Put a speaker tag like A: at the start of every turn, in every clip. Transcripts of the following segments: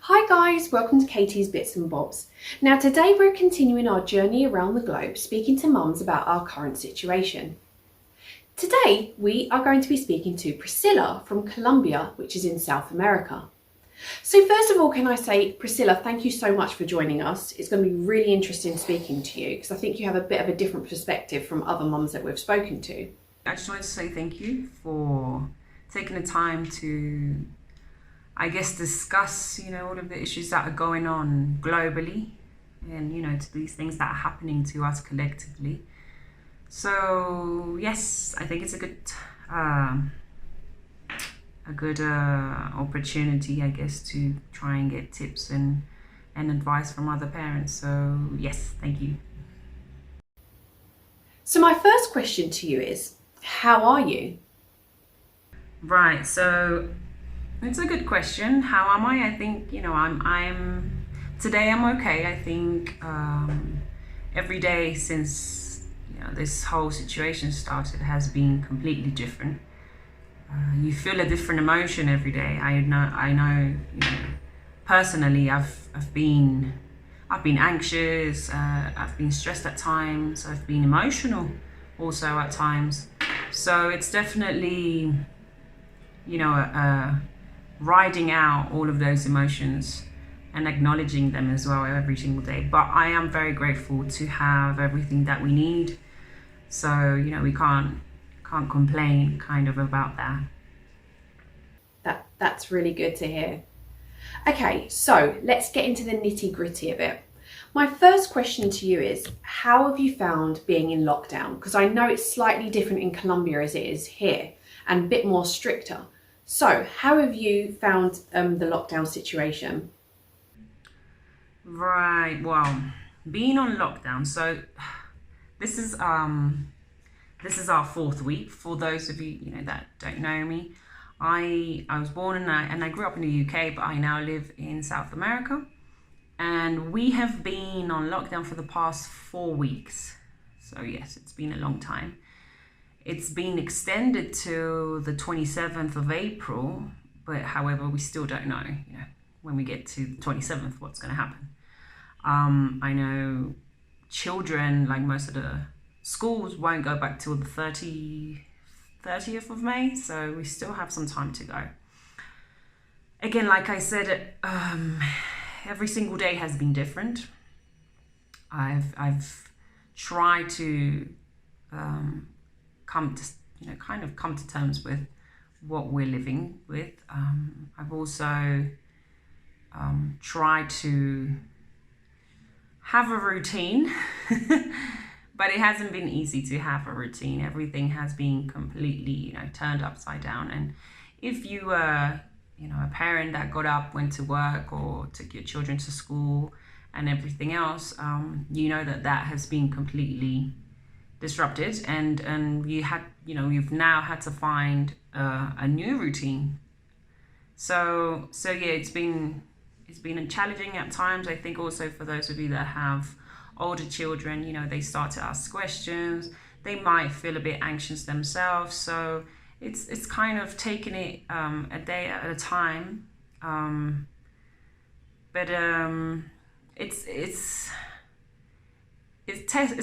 A: Hi guys, welcome to Katie's Bits and Bobs. Now today we're continuing our journey around the globe speaking to mums about our current situation. Today we are going to be speaking to Priscilla from Colombia, which is in South America. So first of all, can I say, Priscilla, thank you so much for joining us. It's going to be really interesting speaking to you because I think you have a bit of a different perspective from other mums that we've spoken to.
B: I just wanted to say thank you for taking the time to, I guess, discuss, all of the issues that are going on globally and, to these things that are happening to us collectively. So, yes, I think it's a good opportunity, I guess, to try and get tips and advice from other parents. So, yes, thank you.
A: So my first question to you is, how are you?
B: Right, so it's a good question. How am I? I think, I'm today I'm okay. I think every day since, this whole situation started has been completely different. You feel a different emotion every day. I know, personally, I've been anxious. I've been stressed at times. I've been emotional also at times. So it's definitely, riding out all of those emotions and acknowledging them as well every single day. But I am very grateful to have everything that we need. So, we can't complain kind of about that.
A: That's really good to hear. Okay, so let's get into the nitty-gritty of it. My first question to you is, how have you found being in lockdown? Because I know it's slightly different in Colombia as it is here and a bit more stricter. So how have you found the lockdown situation?
B: Right, well, being on lockdown. So this is our fourth week. For those of you, that don't know me, I was born and I grew up in the UK, but I now live in South America. And we have been on lockdown for the past 4 weeks. So yes, it's been a long time. It's been extended to the 27th of April, but however, we still don't know, when we get to the 27th, what's going to happen. I know children, like most of the schools, won't go back till the 30th of May, so we still have some time to go. Again, like I said, every single day has been different. I've tried to come to terms with what we're living with. I've also tried to have a routine, but it hasn't been easy to have a routine. Everything has been completely, turned upside down. And if you were, a parent that got up, went to work, or took your children to school and everything else, that has been completely disrupted, and you've now had to find a new routine. So yeah, it's been challenging at times. I think also for those of you that have older children, they start to ask questions. They might feel a bit anxious themselves. So it's kind of taking it a day at a time. But it's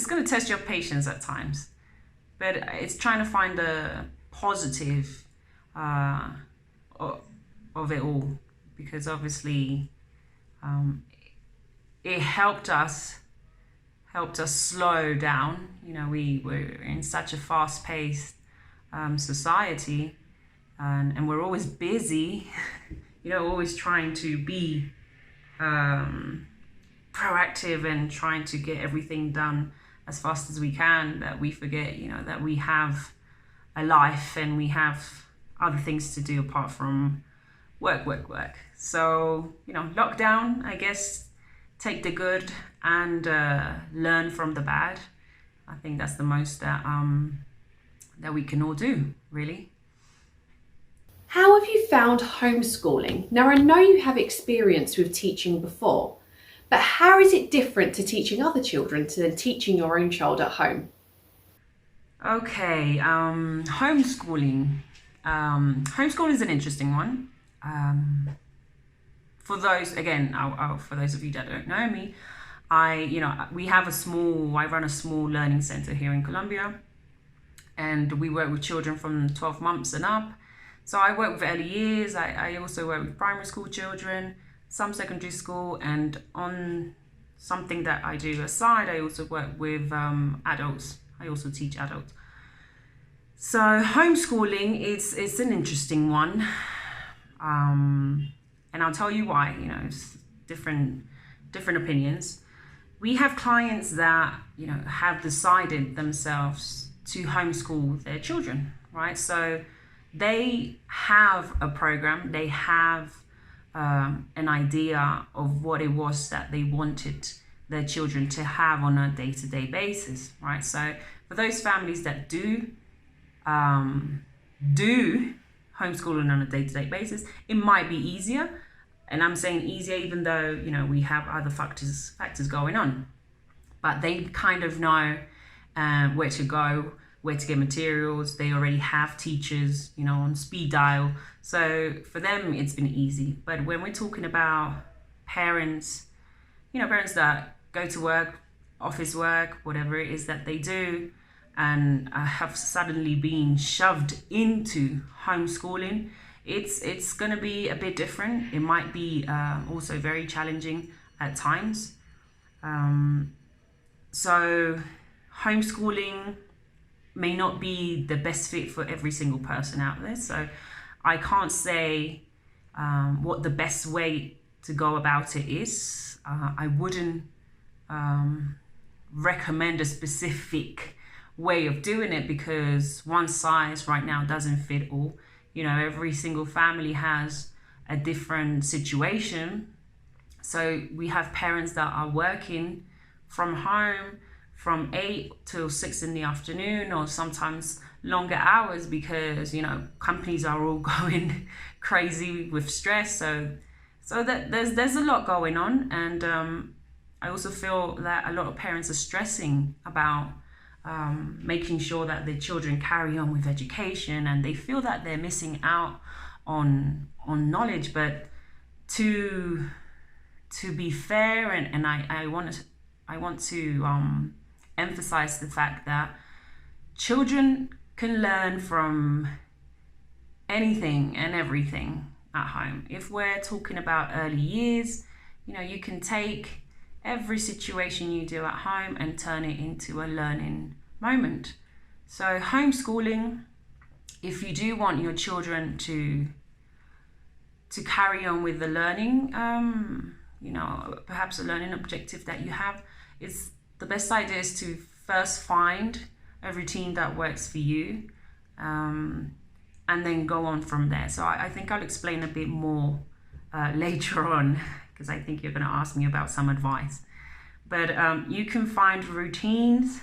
B: going to test your patience at times, but it's trying to find the positive of it all, because obviously it helped us slow down. We were in such a fast-paced society, and we're always busy, always trying to be proactive and trying to get everything done as fast as we can, that we forget, that we have a life and we have other things to do apart from work. So, lockdown, I guess, take the good and learn from the bad. I think that's the most that we can all do, really.
A: How have you found homeschooling? Now I know you have experience with teaching before, but how is it different to teaching other children to teaching your own child at home?
B: Okay, homeschooling. Homeschooling is an interesting one. for those, again, for those of you that don't know me, I run a small learning center here in Colombia, and we work with children from 12 months and up. So I work with early years. I also work with primary school children, some secondary school, and on something that I do aside, I also work with adults. I also teach adults. So homeschooling it's an interesting one, and I'll tell you why. It's different opinions. We have clients that have decided themselves to homeschool their children, right? So they have a program, they have an idea of what it was that they wanted their children to have on a day-to-day basis, right? So for those families that do homeschooling on a day-to-day basis, it might be easier. And I'm saying easier even though, we have other factors going on. But they kind of know where to go, where to get materials. They already have teachers, on speed dial. So for them, it's been easy. But when we're talking about parents, parents that go to work, office work, whatever it is that they do, and have suddenly been shoved into homeschooling, it's going to be a bit different. It might be also very challenging at times. So homeschooling may not be the best fit for every single person out there. So I can't say what the best way to go about it is. I wouldn't recommend a specific way of doing it because one size right now doesn't fit all. Every single family has a different situation. So we have parents that are working from home from 8 till 6 in the afternoon, or sometimes longer hours because, companies are all going crazy with stress. So that there's a lot going on. And I also feel that a lot of parents are stressing about making sure that their children carry on with education, and they feel that they're missing out on knowledge. But to be fair, and I want to emphasize the fact that children can learn from anything and everything at home. If we're talking about early years, you can take every situation you do at home and turn it into a learning moment. So homeschooling, if you do want your children to carry on with the learning, perhaps a learning objective that you have, is the best idea is to first find a routine that works for you, and then go on from there. So I think I'll explain a bit more later on, because I think you're going to ask me about some advice. But you can find routines,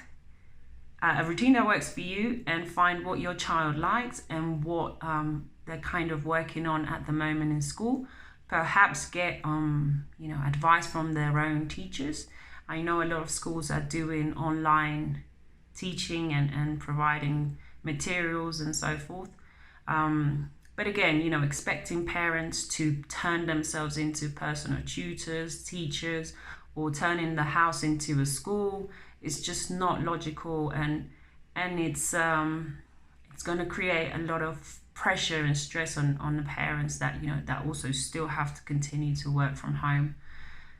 B: a routine that works for you, and find what your child likes and what they're kind of working on at the moment in school. Perhaps get advice from their own teachers. I know a lot of schools are doing online teaching and providing materials and so forth. But again, expecting parents to turn themselves into personal tutors, teachers, or turning the house into a school is just not logical, and it's going to create a lot of pressure and stress on the parents that that also still have to continue to work from home.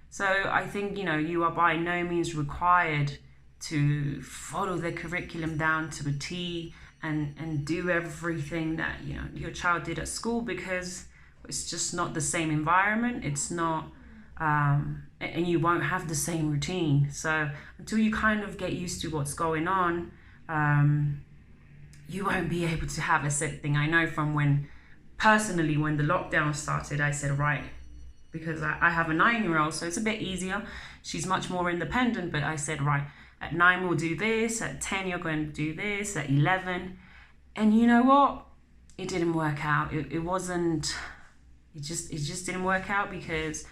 B: So I think you are by no means required to follow the curriculum down to a T and do everything that your child did at school, because it's just not the same environment. It's not and you won't have the same routine. So until you kind of get used to what's going on, you won't be able to have a set thing. I know from when the lockdown started, I said, right, because I have a 9-year-old, so it's a bit easier. She's much more independent, but I said, right, at 9 we'll do this, at 10 you're going to do this, at 11. And you know what? It didn't work out. It just didn't work out, because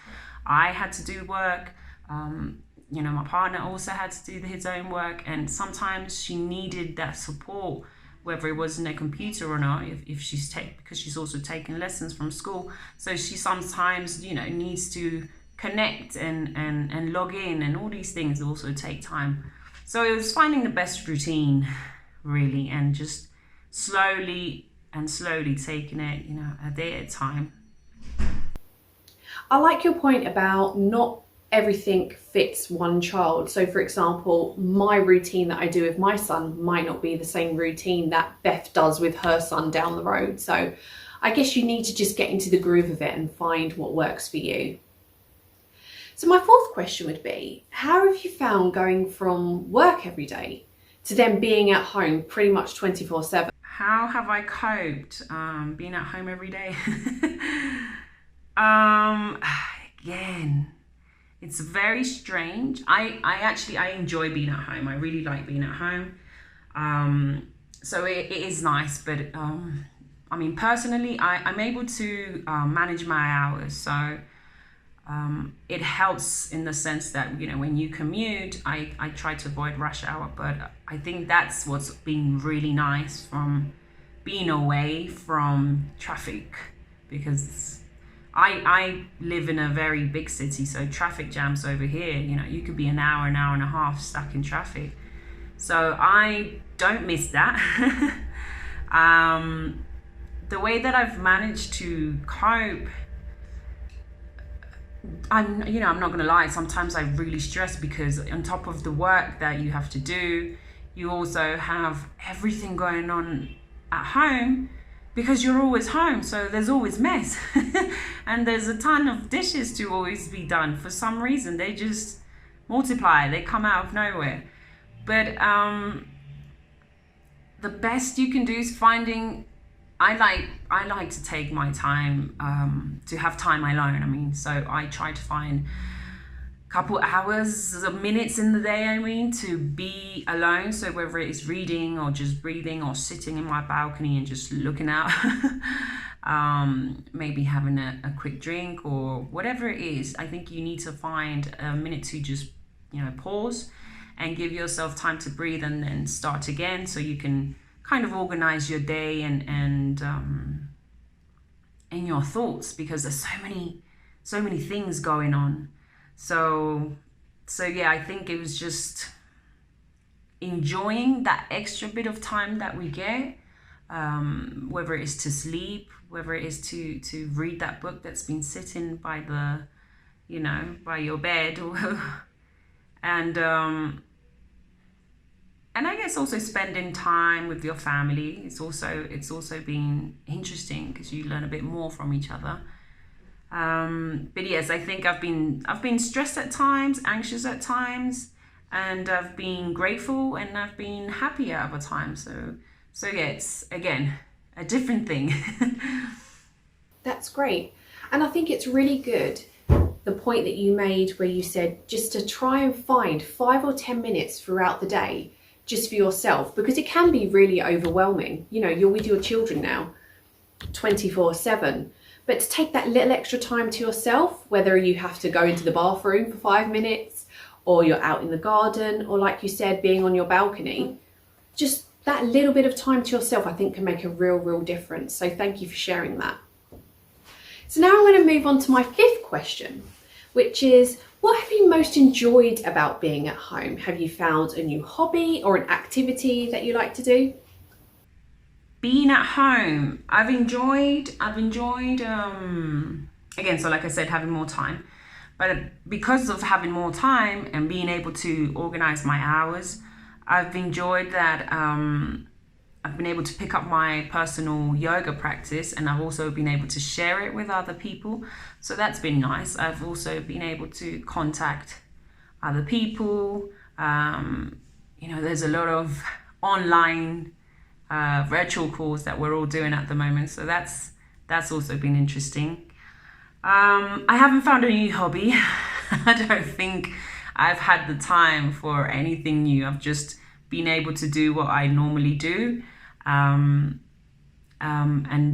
B: I had to do work. My partner also had to do his own work, and sometimes she needed that support whether it was in a computer or not, if she's because she's also taking lessons from school. So she sometimes, needs to connect and log in, and all these things also take time. So it was finding the best routine, really, and just slowly taking it, a day at a time.
A: I like your point about not everything fits one child. So for example, my routine that I do with my son might not be the same routine that Beth does with her son down the road. So I guess you need to just get into the groove of it and find what works for you. So my fourth question would be, how have you found going from work every day to then being at home pretty much 24/7?
B: How have I coped being at home every day? Again, it's very strange. I enjoy being at home. I really like being at home. So it is nice, but personally, I'm able to manage my hours. So it helps in the sense that, when you commute, I try to avoid rush hour, but I think that's what's been really nice from being away from traffic, because I live in a very big city, so traffic jams over here, you could be an hour and a half stuck in traffic. So I don't miss that. The way that I've managed to cope, I'm not gonna lie, sometimes I really stress, because on top of the work that you have to do, you also have everything going on at home, because you're always home, so there's always mess. And there's a ton of dishes to always be done. For some reason, they just multiply, they come out of nowhere. But the best you can do is finding, I like to take my time, to have time alone. So I try to find a couple hours, minutes in the day, to be alone. So whether it's reading or just breathing or sitting in my balcony and just looking out, maybe having a quick drink or whatever it is, I think you need to find a minute to just, pause and give yourself time to breathe and then start again, so you can kind of organize your day and your thoughts, because there's so many things going on. So yeah, I think it was just enjoying that extra bit of time that we get, whether it is to sleep, whether it is to read that book that's been sitting by by your bed, and I guess also spending time with your family. It's also been interesting, because you learn a bit more from each other. But yes, I think I've been stressed at times, anxious at times, and I've been grateful and I've been happy at other times. So yeah, it's again a different thing.
A: That's great. And I think it's really good, the point that you made where you said just to try and find 5 or 10 minutes throughout the day just for yourself, because it can be really overwhelming. You're with your children now 24/7, but to take that little extra time to yourself, whether you have to go into the bathroom for 5 minutes, or you're out in the garden, or like you said, being on your balcony, just that little bit of time to yourself, I think, can make a real difference. So thank you for sharing that. So now I'm going to move on to my fifth question, which is, what have you most enjoyed about being at home? Have you found a new hobby or an activity that you like to do?
B: Being at home, I've enjoyed again, so like I said, having more time. But because of having more time and being able to organize my hours, I've enjoyed that. I've been able to pick up my personal yoga practice, and I've also been able to share it with other people. So that's been nice. I've also been able to contact other people. There's a lot of online virtual calls that we're all doing at the moment. So that's also been interesting. I haven't found a new hobby. I don't think I've had the time for anything new. I've just been able to do what I normally do. And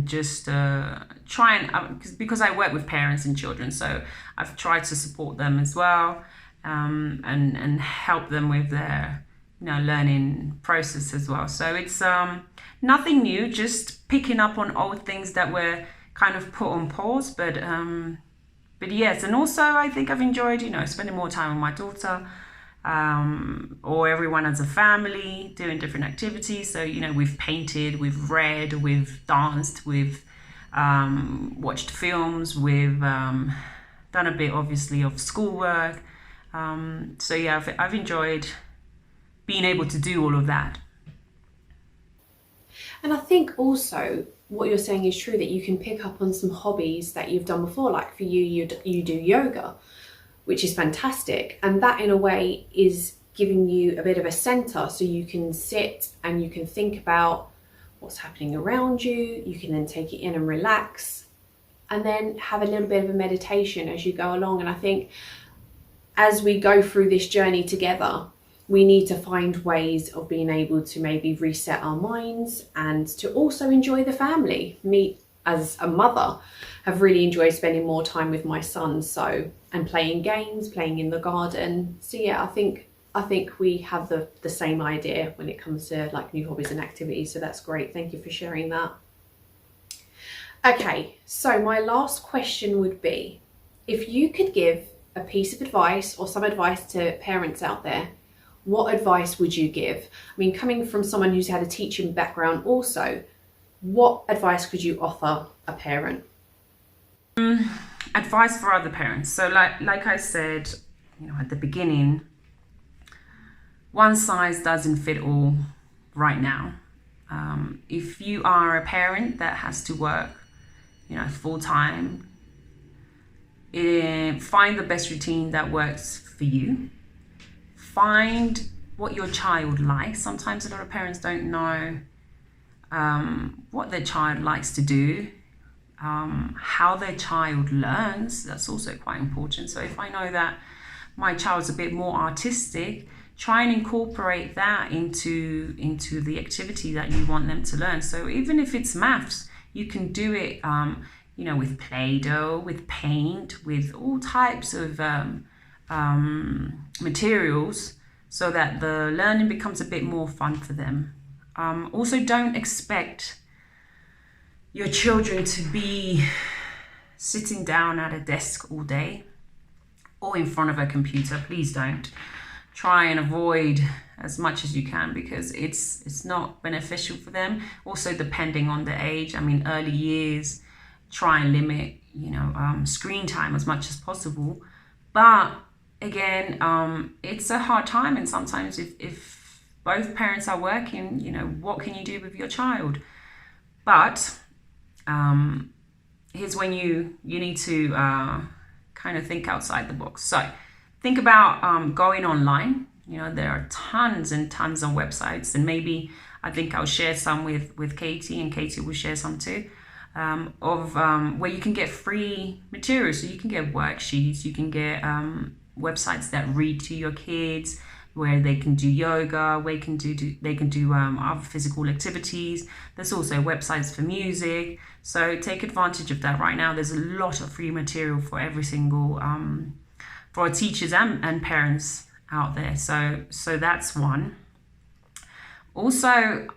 B: just try and, because I work with parents and children, so I've tried to support them as well, and help them with their learning process as well. So it's nothing new, just picking up on old things that were kind of put on pause. But yes, and also I think I've enjoyed, spending more time with my daughter, or everyone as a family doing different activities. So, we've painted, we've read, we've danced, we've watched films, we've done a bit, obviously, of schoolwork. So yeah, I've enjoyed being able to do all of that.
A: And I think also what you're saying is true, that you can pick up on some hobbies that you've done before. Like for you do yoga, which is fantastic. And that in a way is giving you a bit of a center, so you can sit and you can think about what's happening around you. You can then take it in and relax, and then have a little bit of a meditation as you go along. And I think as we go through this journey together, we need to find ways of being able to maybe reset our minds and to also enjoy the family. Me, as a mother, have really enjoyed spending more time with my son, and playing games, playing in the garden. So yeah, I think we have the same idea when it comes to like new hobbies and activities. So that's great. Thank you for sharing that. Okay, so my last question would be, if you could give a piece of advice or some advice to parents out there, what advice would you give? I mean, coming from someone who's had a teaching background also, what advice could you offer a parent?
B: Advice for other parents. So like I said, at the beginning, one size doesn't fit all right now. If you are a parent that has to work, full time, find the best routine that works for you. Find what your child likes. Sometimes a lot of parents don't know what their child likes to do, how their child learns. That's also quite important. So if I know that my child's a bit more artistic, try and incorporate that into the activity that you want them to learn. So even if it's maths, you can do it with Play-Doh, with paint, with all types of materials, so that the learning becomes a bit more fun for them. Also, don't expect your children to be sitting down at a desk all day or in front of a computer. Please don't. Try and avoid as much as you can, because it's not beneficial for them. Also, depending on the age, early years, try and limit screen time as much as possible. But again, it's a hard time, and sometimes if both parents are working, what can you do with your child? But here's when you need to kind of think outside the box. So think about going online. There are tons and tons of websites, and maybe I think I'll share some with Katie, and Katie will share some too, of where you can get free materials. So you can get worksheets, you can get websites that read to your kids, where they can do yoga, where they can do other physical activities. There's also websites for music. So take advantage of that right now. There's a lot of free material for every single for our teachers and parents out there. So that's one. Also,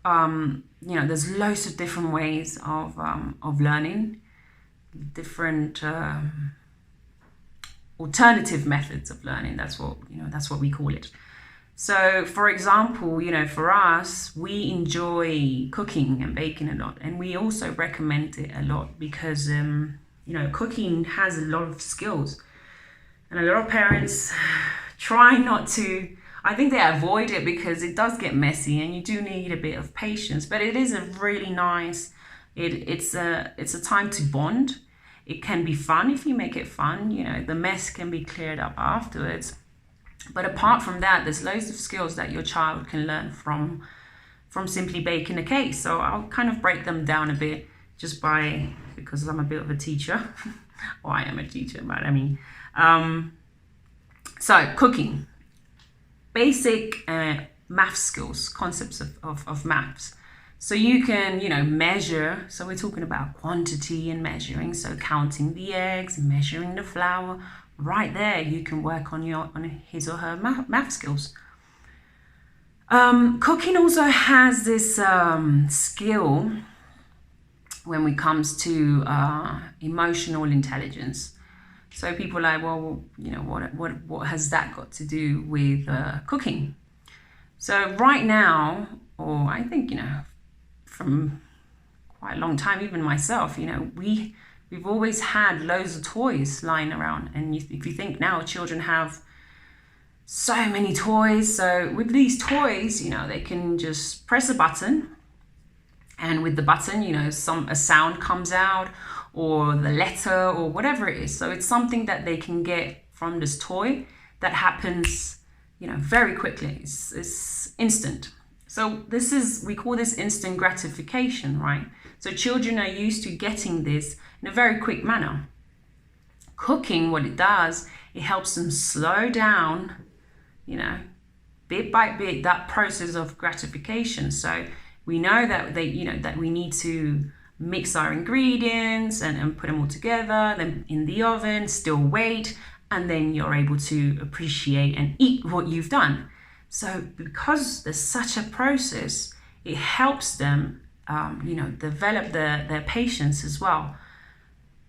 B: there's loads of different ways of learning, different alternative methods of learning. That's what we call it. So, for example, for us, we enjoy cooking and baking a lot, and we also recommend it a lot because cooking has a lot of skills, and a lot of parents try not to. I think they avoid it because it does get messy, and you do need a bit of patience. But it is a really nice. It's a time to bond. It can be fun if you make it fun. The mess can be cleared up afterwards. But apart from that, there's loads of skills that your child can learn from simply baking a cake. So I'll kind of break them down a bit because I'm a bit of a teacher. Or I am a teacher, but so cooking. Basic math skills, concepts of maths. So you can, measure. So we're talking about quantity and measuring. So counting the eggs, measuring the flour. Right there, you can work on his or her math skills. Cooking also has this skill when it comes to emotional intelligence. So people are like, well, you know, what has that got to do with cooking? So right now, or I think, you know, from quite a long time, even myself, you know, we've always had loads of toys lying around. And if you think now, children have so many toys. So with these toys, you know, they can just press a button, and with the button, you know, a sound comes out, or the letter, or whatever it is. So it's something that they can get from this toy that happens, you know, very quickly. It's instant. So we call this instant gratification, right? So children are used to getting this in a very quick manner. Cooking, what it does, it helps them slow down, you know, bit by bit, that process of gratification. So we know that that we need to mix our ingredients and put them all together, then in the oven, still wait, and then you're able to appreciate and eat what you've done. So because there's such a process, it helps them, you know, develop their patience as well,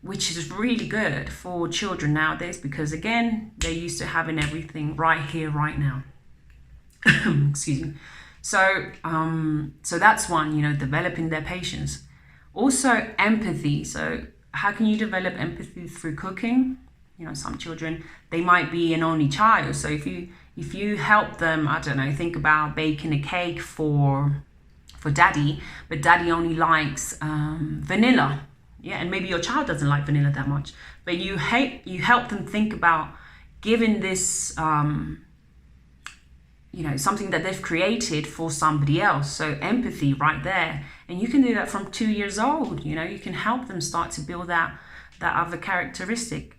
B: which is really good for children nowadays, because again, they're used to having everything right here, right now. Excuse me. So that's one, you know, developing their patience. Also empathy. So how can you develop empathy through cooking? You know, some children, they might be an only child. So if you help them, I don't know, think about baking a cake for daddy, but daddy only likes vanilla. Yeah, and maybe your child doesn't like vanilla that much, but you help them think about giving this you know, something that they've created for somebody else. So empathy right there. And you can do that from 2 years old. You know, you can help them start to build that other characteristic.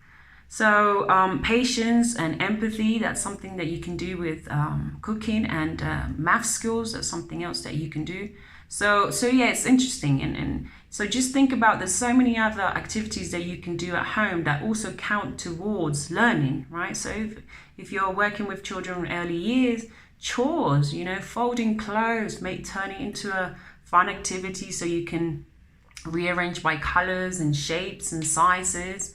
B: So patience and empathy, that's something that you can do with cooking, and math skills, that's something else that you can do. So yeah, it's interesting. And so just think about, there's so many other activities that you can do at home that also count towards learning, right? So if you're working with children in early years, chores, you know, folding clothes, turn it into a fun activity, so you can rearrange by colors and shapes and sizes.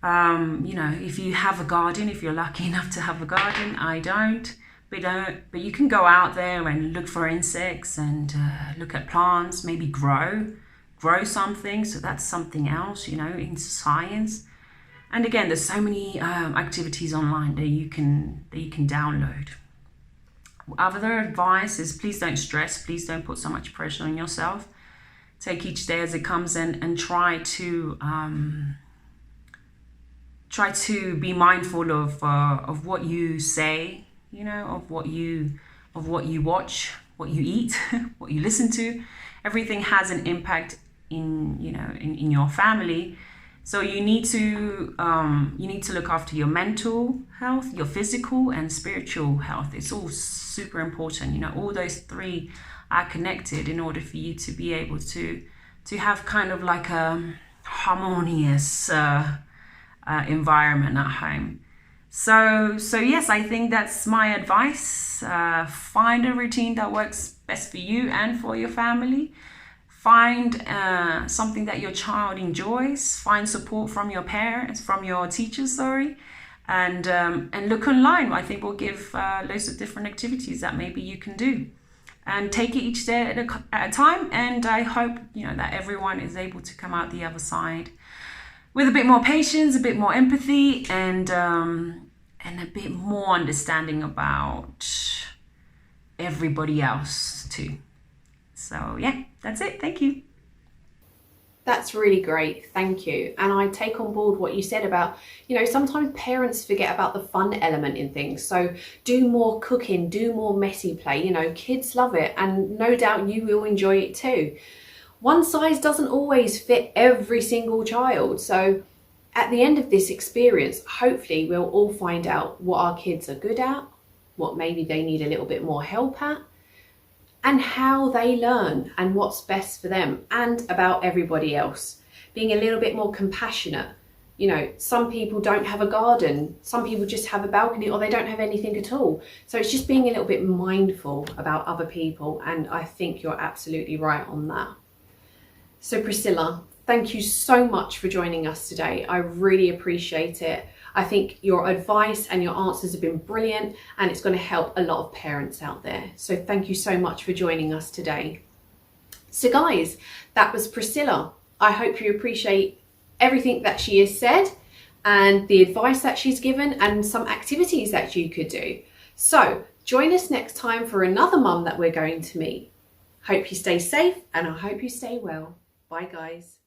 B: You know, if you have a garden, if you're lucky enough to have a garden, I don't, but you can go out there and look for insects and look at plants, maybe grow something. So that's something else, you know, in science. And again, there's so many activities online that you can download. Other advice is, please don't stress, please don't put so much pressure on yourself. Take each day as it comes, and try to be mindful of what you say, you know, of what you watch, what you eat, what you listen to. Everything has an impact in your family. So you need to look after your mental health, your physical and spiritual health. It's all super important. You know, all those three are connected in order for you to be able to have kind of like a harmonious environment at home. So yes, I think that's my advice. Find a routine that works best for you and for your family. Find something that your child enjoys. Find support from your parents, from your teachers, and look online. I think we'll give loads of different activities that maybe you can do, and take it each day at a time. And I hope, you know, that everyone is able to come out the other side with a bit more patience, a bit more empathy, and a bit more understanding about everybody else too. So yeah, that's it. Thank you.
A: That's really great, thank you. And I take on board what you said about, you know, sometimes parents forget about the fun element in things. So do more cooking, do more messy play. You know, kids love it, and no doubt you will enjoy it too. One size doesn't always fit every single child. So at the end of this experience, hopefully we'll all find out what our kids are good at, what maybe they need a little bit more help at, and how they learn and what's best for them, and about everybody else. Being a little bit more compassionate You know, some people don't have a garden, some people just have a balcony, or they don't have anything at all. So it's just being a little bit mindful about other people, and I think you're absolutely right on that. So Priscilla, thank you so much for joining us today. I really appreciate it. I think your advice and your answers have been brilliant, and it's going to help a lot of parents out there. So thank you so much for joining us today. So guys, that was Priscilla. I hope you appreciate everything that she has said and the advice that she's given and some activities that you could do. So join us next time for another mum that we're going to meet. Hope you stay safe and I hope you stay well. Bye guys.